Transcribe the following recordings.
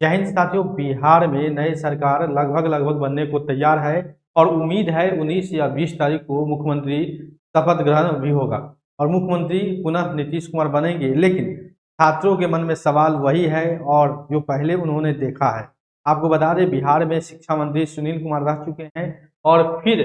जय हिंद साथियों। बिहार में नई सरकार लगभग बनने को तैयार है और उम्मीद है 19 या 20 तारीख को मुख्यमंत्री शपथ ग्रहण भी होगा और मुख्यमंत्री पुनः नीतीश कुमार बनेंगे। लेकिन छात्रों के मन में सवाल वही है और जो पहले उन्होंने देखा है। आपको बता दें, बिहार में शिक्षा मंत्री सुनील कुमार रह चुके हैं और फिर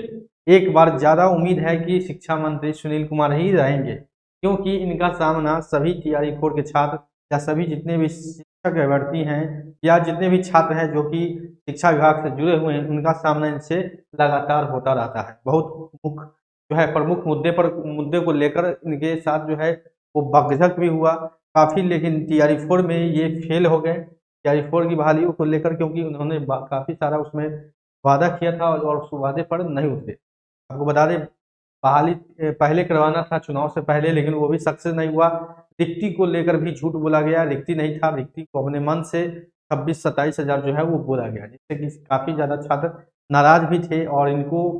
एक बार ज्यादा उम्मीद है कि शिक्षा मंत्री सुनील कुमार ही रहेंगे, क्योंकि इनका सामना सभी तैयारी फोर के छात्र या सभी जितने भी शिक्षक अभ्यर्थी हैं या जितने भी छात्र हैं जो कि शिक्षा विभाग से जुड़े हुए हैं, उनका सामना इनसे लगातार होता रहता है। बहुत मुख्य जो है प्रमुख मुद्दे को लेकर इनके साथ जो है वो बकझक भी हुआ काफी, लेकिन टीआरई 4 में ये फेल हो गए टीआरई 4 की बहालियों को लेकर, क्योंकि उन्होंने काफी सारा उसमें वादा किया था और उस वादे पर नहीं उतरे। आपको बता दें, बहाली पहले करवाना था चुनाव से पहले, लेकिन वो भी सक्सेस नहीं हुआ। रिक्ति को लेकर भी झूठ बोला गया, रिक्ति नहीं था, रिक्ति को अपने मन से 26-27 हजार जो है वो बोला गया, जिससे कि काफी ज्यादा छात्र नाराज भी थे और इनको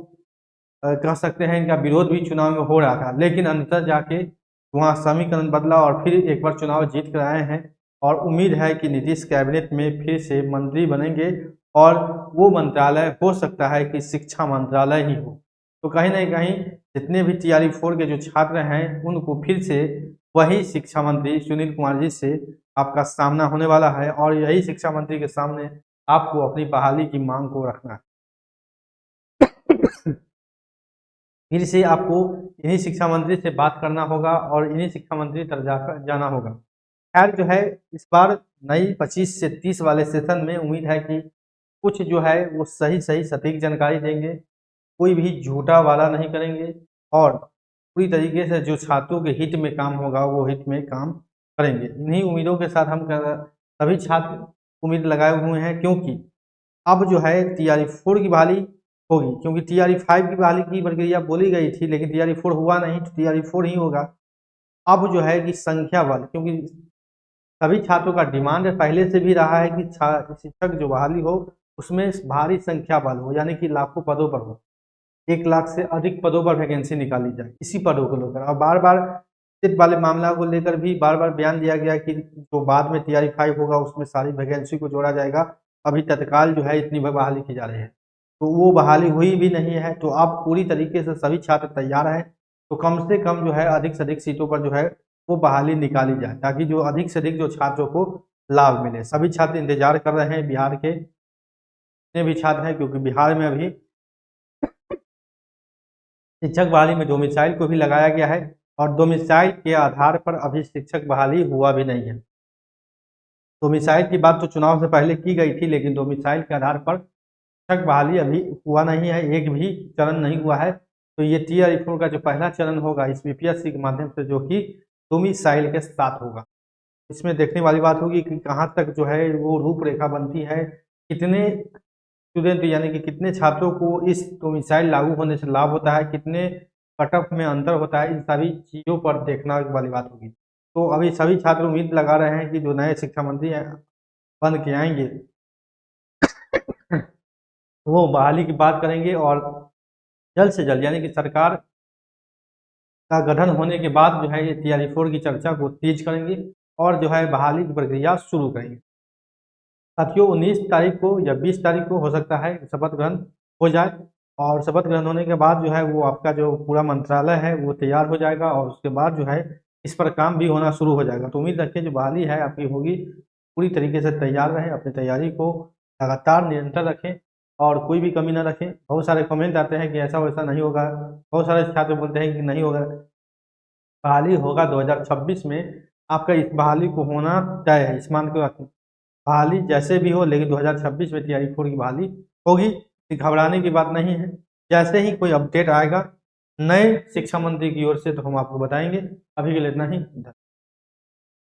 कह सकते हैं इनका विरोध भी चुनाव में हो रहा था। लेकिन अंतर जाके वहाँ समीकरण बदला और फिर एक बार चुनाव जीत कर आए हैं और उम्मीद है कि नीतीश कैबिनेट में फिर से मंत्री बनेंगे और वो मंत्रालय हो सकता है कि शिक्षा मंत्रालय ही हो। तो कहीं ना कहीं जितने भी टीआरई 4 के जो छात्र हैं उनको फिर से वही शिक्षा मंत्री सुनील कुमार जी से आपका सामना होने वाला है और यही शिक्षा मंत्री के सामने आपको अपनी बहाली की मांग को रखना है। फिर से आपको इन्हीं शिक्षा मंत्री से बात करना होगा और इन्हीं शिक्षा मंत्री तक जाकर जाना होगा। खैर जो है, इस बार नई 25 से 30 वाले सेशन में उम्मीद है कि कुछ जो है वो सही सही सटीक जानकारी देंगे, कोई भी झूठा वाला नहीं करेंगे और पूरी तरीके से जो छात्रों के हित में काम होगा वो हित में काम करेंगे। इन्हीं उम्मीदों के साथ हम सभी छात्र उम्मीद लगाए हुए हैं, क्योंकि अब जो है टीआरई 4 की बहाली होगी, क्योंकि टीआरई 5 की बहाली की प्रक्रिया बोली गई थी लेकिन टीआरई 4 हुआ नहीं, तो टीआरई 4 ही होगा। अब जो है कि संख्या बल, क्योंकि सभी छात्रों का डिमांड पहले से भी रहा है कि शिक्षक जो बहाली हो उसमें भारी संख्या बल हो, यानी कि लाखों पदों पर हो, 1 लाख से अधिक पदों पर वैकेंसी निकाली जाए इसी पदों को लेकर। और बार बार सीट वाले मामला को लेकर भी बार बार बयान दिया गया कि जो बाद में टीआरई 5 होगा उसमें सारी वैकेंसी को जोड़ा जाएगा। अभी तत्काल जो है इतनी बहाली की जा रही है, तो वो बहाली हुई भी नहीं है। तो अब पूरी तरीके से सभी छात्र तैयार हैं, तो कम से कम जो है अधिक से अधिक सीटों पर जो है वो बहाली निकाली जाए, ताकि जो अधिक से अधिक जो छात्रों को लाभ मिले। सभी छात्र इंतजार कर रहे हैं बिहार के जितने भी छात्र हैं, क्योंकि बिहार में अभी शिक्षक बहाली में डोमिसाइल को भी लगाया गया है और डोमिसाइल के आधार पर अभी शिक्षक बहाली हुआ भी नहीं है। डोमिसाइल की बात तो चुनाव से पहले की गई थी, लेकिन डोमिसाइल के आधार पर शिक्षक बहाली अभी हुआ नहीं है, एक भी चरण नहीं हुआ है। तो ये टीआरई 4 का जो पहला चरण होगा इस बीपीएससी के माध्यम से, जो कि डोमिसाइल के साथ होगा। इसमें देखने वाली बात होगी कि कहाँ तक जो है वो रूपरेखा बनती है, कितने स्टूडेंट यानी कि कितने छात्रों को इस डोमिसाइल लागू होने से लाभ होता है, कितने कट ऑफ में अंतर होता है, इन सभी चीज़ों पर देखना वाली बात होगी। तो अभी सभी छात्र उम्मीद लगा रहे हैं कि जो नए शिक्षा मंत्री बन के आएंगे वो बहाली की बात करेंगे और जल्द से जल्द यानी कि सरकार का गठन होने के बाद जो है ये टीआरई 4 की चर्चा को तेज करेंगे और जो है बहाली की प्रक्रिया शुरू करेंगे। साथियों, 19 तारीख को या 20 तारीख को हो सकता है शपथ ग्रहण हो जाए और शपथ ग्रहण होने के बाद जो है वो आपका जो पूरा मंत्रालय है वो तैयार हो जाएगा और उसके बाद जो है इस पर काम भी होना शुरू हो जाएगा। तो उम्मीद रखें जो बहाली है आपकी होगी, पूरी तरीके से तैयार रहें, अपनी तैयारी को लगातार निरंतर रखें और कोई भी कमी ना रखें। बहुत सारे कमेंट आते हैं कि ऐसा वैसा नहीं होगा, बहुत सारे छात्र बोलते हैं कि नहीं होगा। बहाली होगा 2026 में, आपका इस बहाली को होना तय है, इस मान को रखें। बहाली जैसे भी हो, लेकिन 2026 में टीआरई 4 की बहाली होगी, घबराने की बात नहीं है। जैसे ही कोई अपडेट आएगा नए शिक्षा मंत्री की ओर से तो हम आपको बताएंगे। अभी के लिए इतना ही।